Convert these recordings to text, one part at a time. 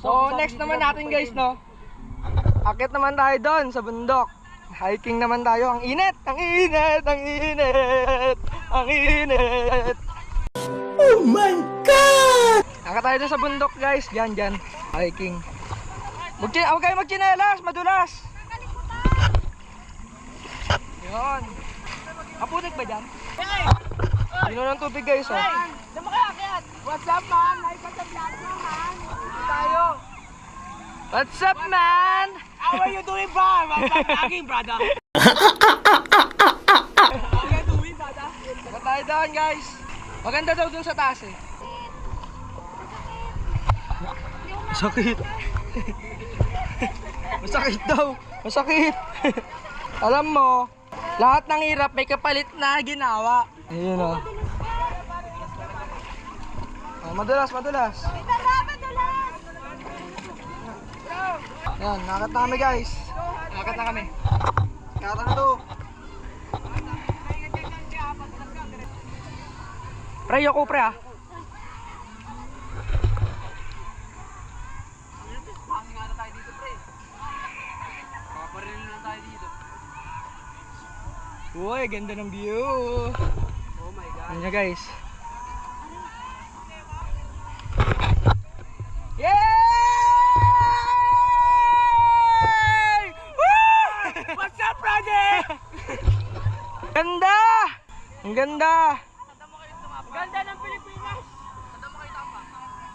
So next naman natin guys, no? Akit naman tayo doon sa bundok. Hiking naman tayo. Ang init! Ang init! Ang init! Ang init! Oh my God! Akit tayo doon sa bundok guys. Diyan. Hiking. Huwag kayo magchinelas! Madulas! Yun. Kaputik ba dyan? Dino ng tubig guys, oh. Dama kayo akyat. What's up man? Naipag-vlog mo man. Tayo. What's up man? How are you doing bro? I'm vlogging brother. How are you doing brother? Akit tayo doon guys. Maganda daw dun sa taas eh. Masakit. Masakit daw. Masakit. Alam mo, lahat ng hirap may kapalit na ginawa. Ayun o. Oh, madulas. Yan, nakat na kami guys. Nakat na kami. Nakat na to. Pre, yoko pre ah. Uy, ganda ng view. Oh my god. Ano nyo guys? Yay! Woo! What's up brother? Ganda! Ang ganda! Ganda ng Pilipinas.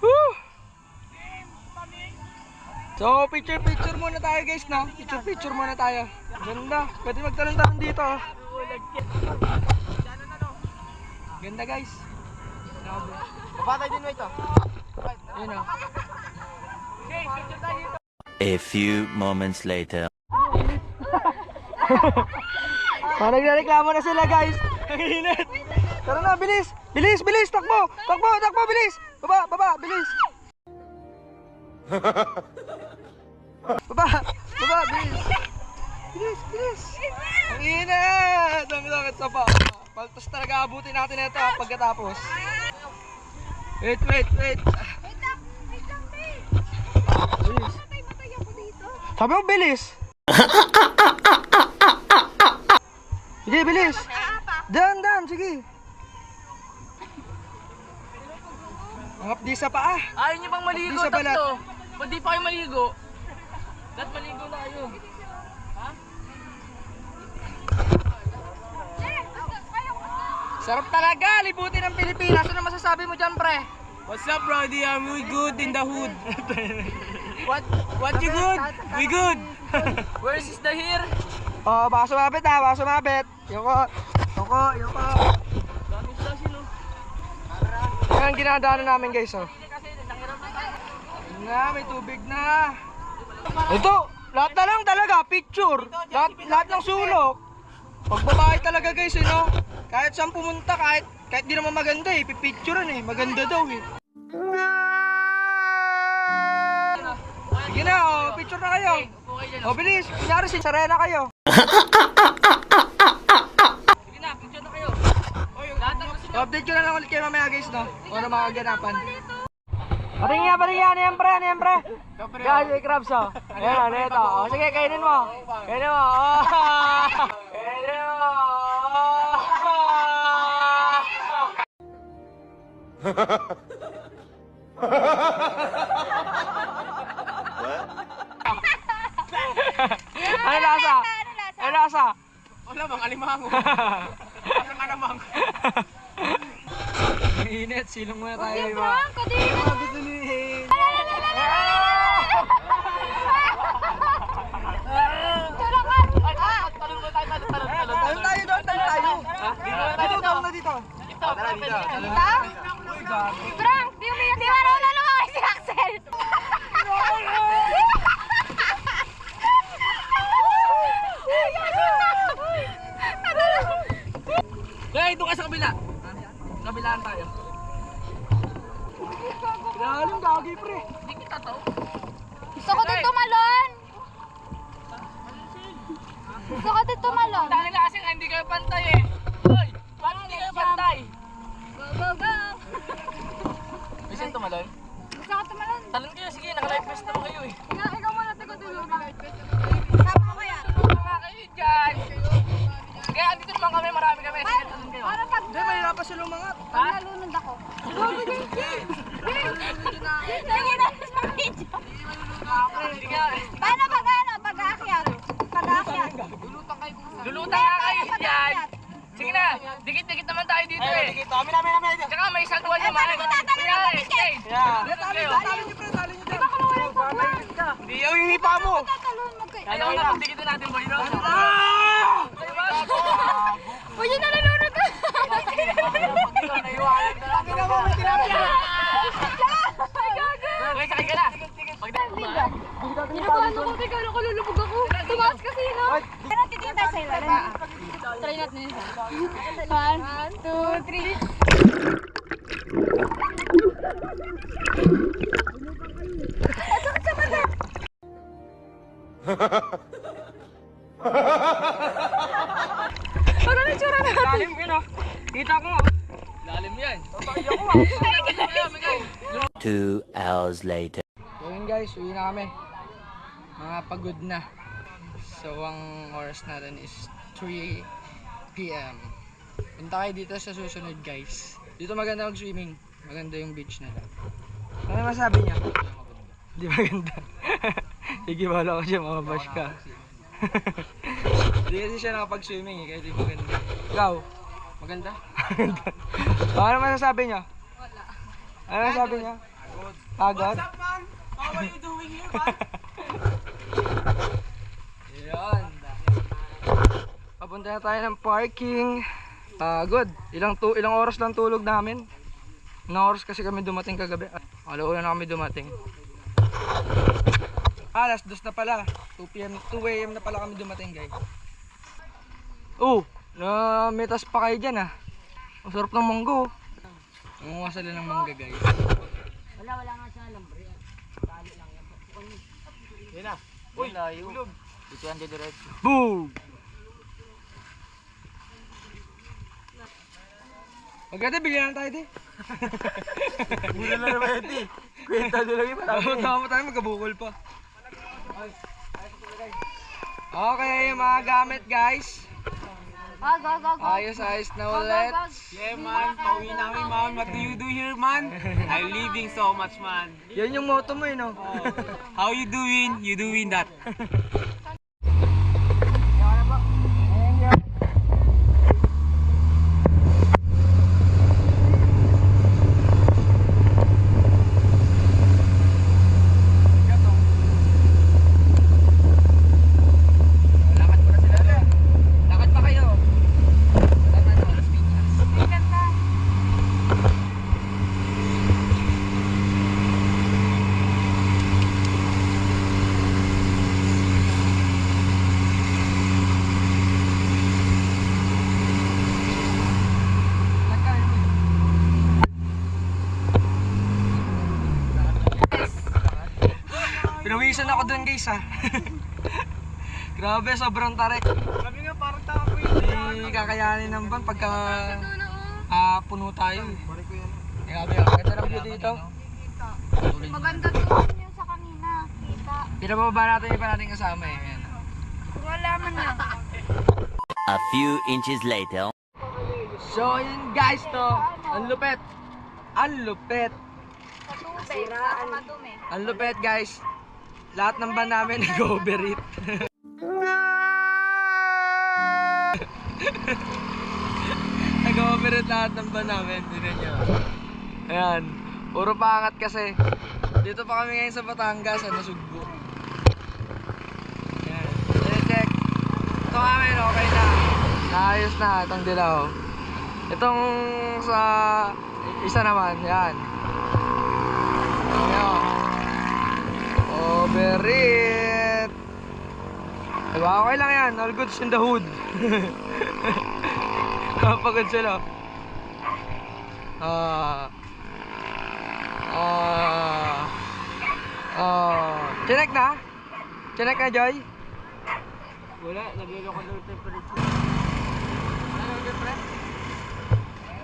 Woo! So, picture muna tayo guys, no? Picture muna tayo. Ganda. Pwede magtalon-talon dito. Ganda guys. Batay din mo ito. Yun o. A few moments later. Nagreklamo na sila guys. Ang init. Tara na, bilis. Bilis. Takbo, bilis. Baba, bilis. Baba, bilis. Bilis. Ang init. Ang sakit sa pa. Paltos talaga abutin natin ito pagkatapos. Wait. Wait lang, Bilis. matay ako dito. Sabi mo bilis. Sige, bilis. Dan, sige. Ang di sa paa. Ayaw niyo bang maligo Di sa balat. tatlo? Kung di pa kayo maligo, dapat maligo na kayo. Sarap talaga, libutin ng Pilipinas. Ano masasabi mo dyan, pre? What's up brody? I'm we good in the hood. What you good? We good. Where is the here? Oh, baka sumabit. Yoko. Dami sila sino. Yan ang ginadaanan namin guys, oh. Na, may tubig na. Ito, lahat na lang talaga, picture. Lahat ng sulok. Pagbabae talaga guys, eh, no? Kahit saan pumunta, kahit di naman maganda eh, pipicturean eh. Maganda daw eh. Sige na, oh, picture na kayo. Oh, bilis. Kunyari si Sarena kayo. Sige na, picture na kayo. Update ko na lang ulit kayo mamaya guys, no? O na makaganapan. Patingin yan, yan pre. Guys, may crabs, oh. Ayan, ito. O, sige, kainin mo. Oh. Kainin mo. Ano lasa? Ano lasa? Wala bang alimango. Parang alamang. Init, silong muna tayo. Yung Iba. prank, kadiri. Gusto nihin. Tulakan. Talon mo tayo. Talon tayo. Dito, talon na dito. Tara dito. Uy, gabi. Prank, di umiyak. Di marunong lumaki si Axel. Kaya ito ka sa kabila. Kabilaan tayo. Ilalim, gagi pre. Hindi kita to. Gusto ko din tumalon. Gusto ko din tumalon. Dahil kasi hindi kayo pantay eh. Hoy, paano hindi kayo pantay? Go, go, go. Bisin tumalon? Gusto ko tumalon. Talon kayo, sige, naka-live fest naman kayo eh. Ikaw muna tigutulong ka. Sama ko kaya. Mga kayo dyan. Kaya andito naman kami, marami kami. Sige, talon kayo. Para pag Hindi, mahirap pa sila umangat. pag nalunod ako. Sige na sa video. Hindi ka. Paano pag ano? Pag-aakyat? Pag-aakyat. Lulutang nga kayo Paano dyan. pag-aakyat? Sige na, dikit-dikit naman tayo dito eh. Dikit. Amin. Tsaka may sagwan naman. paano ko tatalon ng Sige, Yeah. talon kayo. Di ba kung walang pagwan? Hindi yung hinipa mo. Tatalon magkayo. Ayaw na, dikitin natin boy, no? Uy, yun nalulunod na. Okay, sakay ka na. Inabahan ako, teka, nakalulubog ako. Tumaas kasi, no? Pero titingin tayo sa ilalim. Try natin yun. 1, 2, 3. Sakit sa mata! Ano na tsura natin? Lalim yun ah. Kita ko nga. Lalim yan. 2 hours later. So yun guys, uwi na kami. Mga pagod na. So ang oras natin is 3 PM. Punta kayo dito sa susunod guys. Dito maganda mag-swimming. Maganda yung beach nila. Ano masabi niya? Di maganda. Sige, bahala ko siya, mamabash ka. Hindi kasi siya nakapag-swimming eh, kaya di maganda. Ikaw? Maganda? Ano masasabi niya? Wala. Ano masasabi niya? Pagod? man? How are you doing here, man? Yan. Papunta na tayo ng parking. Pagod. Ilang oras lang tulog namin. Ilang oras kasi kami dumating kagabi. Alauna na kami dumating. Alas 2 na pala. 2 AM na pala kami dumating guys. Oh, namitas pa kayo dyan ah. Ang sarap ng manggo. Nangunga sila ng mangga guys. Wala nga siya lambre. Tali lang yan. Yan na. Uy, layo. Dito yan diretso. Boom! Maganda, bilhin lang tayo di. Muna na naman ito eh. Kwenta nyo lang yung Tama tayo, magkabukol pa. Okay, yung mga gamit guys. Go. Ayos na ulit. Yeah, man. Pauwi namin, man. What do you do here, man? I'm living so much, man. Yan yung motto mo eh, no? How you doing? You doing that? Lakad mo na sila. Lakad pa kayo. Lakad na, Las Piñas. Pinawisan ako dun guys ha. Grabe, sobrang tarik. Kami nga parang tao ko Hindi kakayanin ng van pagka puno tayo. Grabe, ang ganda ng view dito. Maganda doon yung sa kanina. Kita. Pinababa natin yung iba natin kasama eh. Ayan. Wala man na. A few inches later. So yun guys to, ang lupet. Ang lupet. Matubig. Madumi. Ang lupet guys. Lahat ng van namin nag-overeat. Nag-overeat lahat ng van namin. Tignan nyo. Ayan. Puro pangat kasi. Dito pa kami ngayon sa Batangas. Nasugbo. Ayan. Check. Ito kami, okay na. Naayos na itong dilaw. Itong sa isa naman. Yan. Ayan. Overeat. Diba? Okay lang yan. All goods in the hood. Kapagod sila. Chinek na? Chinek na, Joy? Wala, nagluloko ng temperature.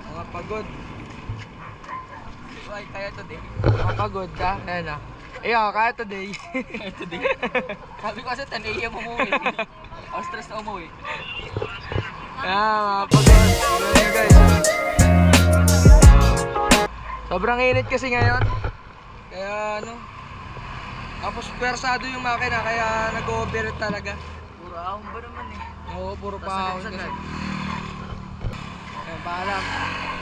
Mga pagod. ay kaya today. Mapagod ka? Ayan na. Ayaw, kaya today. Kaya today. Sabi ko kasi 10 a.m. umuwi. Ako stress na umuwi. Mapagod. Ayan guys. Sobrang init kasi ngayon. Kaya ano. Tapos persado yung makina kaya nag-overheat talaga. Puro ahong ba naman eh. Oo, puro Tas pa agad-agad. Ayan, paalam.